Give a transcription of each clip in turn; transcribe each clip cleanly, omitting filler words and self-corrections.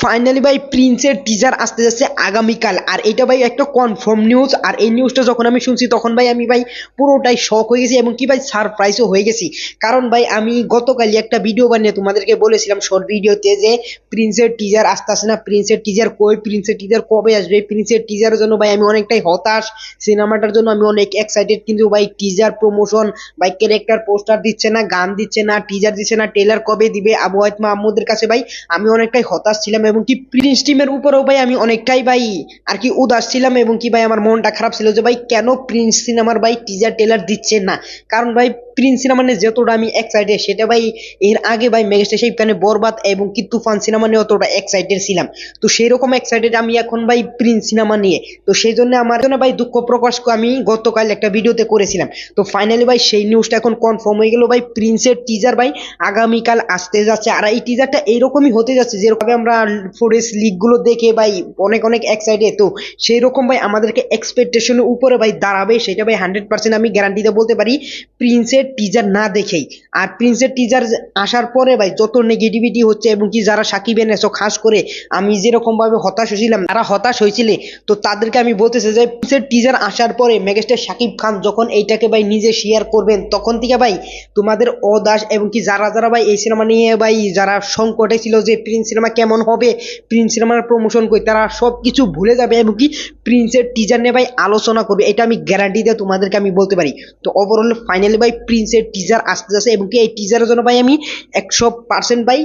Finally ভাই প্রিন্সের teaser আসতে যাচ্ছে আগামীকাল, আর এটা ভাই একটা কনফার্ম নিউজ। আর এই নিউজটা যখন আমি শুনছি তখন ভাই আমি ভাই পুরোটাই শক হয়ে গেছি এবং কি ভাই সারপ্রাইজও হয়ে গেছি। কারণ ভাই আমি গতকালই একটা ভিডিও বানিয়ে তোমাদেরকে বলেছিলাম শর্ট ভিডিওতে যে প্রিন্সের টিজার আসতেছে না, প্রিন্সের টিজার কই, প্রিন্সের টিজার কবে আসবে। প্রিন্সের টিজারের জন্য ভাই আমি অনেকটাই হতাশ, সিনেমাটার জন্য আমি অনেক এক্সাইটেড, কিন্তু ভাই টিজার প্রমোশন, ভাই ক্যারেক্টার পোস্টার দিচ্ছে না, গান দিচ্ছে না, টিজার দিচ্ছে না, ট্রেলার কবে দিবে। আবু হায়াত মাহমুদের কাছে ভাই আমি অনেকটাই হতাশ ছিলাম এবং কি প্রিন্স টিমের উপরেও ভাই আমি অনেকটাই ভাই আর কি উদাস ছিলাম এবং কি ভাই আমার মনটা খারাপ ছিল যে ভাই কেন প্রিন্স সিনেমার ভাই টিজার ট্রেলার দিচ্ছে না। কারণ ভাই প্রিন্স সিনেমা নিয়ে যতটা আমি এক্সাইটেড সেটা ভাই এর আগে ভাই মেগাস্টার শাকিব খানের বরবাদ এবং কি তুফান সিনেমা নিয়ে অতটা এক্সাইটেড ছিলাম। তো সেই রকম এক্সাইটেড আমি এখন ভাই প্রিন্স সিনেমা নিয়ে। তো সেই জন্য আমার জন্য ভাই দুঃখ প্রকাশ আমি গতকাল একটা ভিডিওতে করেছিলাম। তো ফাইনালি ভাই সেই নিউজটা এখন কনফার্ম হয়ে গেল ভাই প্রিন্সের টিজার ভাই আগামীকাল আসতে যাচ্ছে। আর এই টিজারটা এইরকমই হতে যাচ্ছে যেরকম আমরা ফরেস্ট লিগ গুলো দেখে ভাই অনেক অনেক এক্সাইটেড। তো সেই রকম ভাই আমাদেরকে এক্সপেকটেশনের উপরে ভাই দাঁড়াবে, সেটা ভাই 100% আমি গ্যারান্টিতে বলতে পারি প্রিন্সের টিজার না দেখেই। আর প্রিন্সের টিজার আসার পরে ভাই যত নেগেটিভিটি হচ্ছে এবং কি যারা সাকিব এনেছো খাস করে আমি যেরকম ভাবে হতাশ হয়েছিলাম, তারা হতাশ হয়েছিলে, তো তাদেরকে আমি বলতেছি যে প্রিন্সের টিজার আসার পরে মেগাস্টার সাকিব খান যখন এইটাকে ভাই নিজে শেয়ার করবেন তখন থেকে ভাই তোমাদের অদাস এবং কি যারা যারা ভাই এই সিনেমা নিয়ে ভাই যারা সংকটে ছিল যে প্রিন্স সিনেমা কেমন হবে, প্রিন্স সিনেমার প্রমোশন কই, তারা সব কিছু ভুলে যাবে এবং কি প্রিন্সের টিজার নিয়ে ভাই আলোচনা করবে, এটা আমি গ্যারান্টি দিয়ে তোমাদেরকে আমি বলতে পারি। তো ওভারঅল ফাইনালি ভাই প্রিন্সের টিজার আসতে যাচ্ছে এবং কি এই টিজারের জন্য ভাই আমি 100% ভাই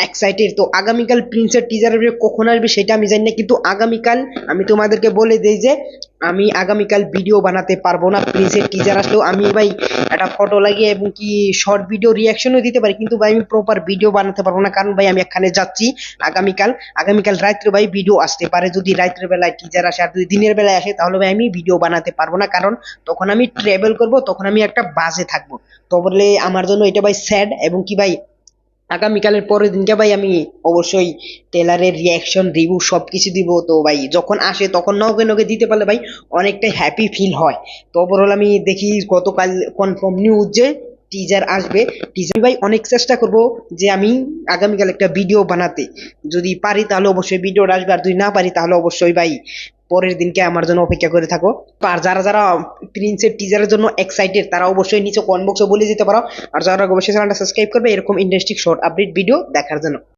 এক্সাইটেড। তো আগামীকাল প্রিন্সের টিজার কখন আসবে সেটা আমি জানি না, কিন্তু আগামীকাল আমি তোমাদেরকে বলে দিই যে আমি আগামীকাল ভিডিও বানাতে পারবো না। প্রিন্সের টিজার আসলেও আমি ভাই একটা ফটো লাগিয়ে এবং কি শর্ট ভিডিও রিয়াকশনও দিতে পারি, কিন্তু ভাই আমি প্রপার ভিডিও বানাতে পারবো না, কারণ ভাই আমি এখানে যাচ্ছি আগামীকাল রাত্রে ভাই ভিডিও আসতে পারে। যদি রাত্রের বেলায় টিজার আসে আর যদি দিনের বেলায় আসে তাহলে ভাই আমি ভিডিও বানাতে পারবো না, কারণ তখন আমি ট্রাভেল করব, তখন আমি একটা বাসে থাকবো। তো বলে আমার জন্য এটা ভাই স্যাড এবং কি ভাই আগামীকালের পরের দিনকে ভাই আমি অবশ্যই টেলারের রিয়াকশন রিভিউ সবকিছু দিব। তো ভাই যখন আসে তখন নগে নগে দিতে পারলে ভাই অনেকটাই হ্যাপি ফিল হয়। তো ওভারঅল আমি দেখি গতকাল কনফার্ম নিউজ যে টিজার আসবে। টিজার ভাই অনেক চেষ্টা করব যে আমি আগামীকাল একটা ভিডিও বানাতে, যদি পারি তাহলে অবশ্যই ভিডিওটা আসবে, আর যদি না পারি তাহলে অবশ্যই ভাই পরের দিনকে আমার জন্য অপেক্ষা করে থাকো। আর যারা যারা প্রিন্সের টিজারের জন্য এক্সাইটেড তারা অবশ্যই নিচে কমেন্ট বক্সে বলে দিতে পারো। আর যারা অবশ্যই চ্যানেলটা সাবস্ক্রাইব করবে এরকম ইন্টারেস্টিং শর্ট আপডেট ভিডিও দেখার জন্য।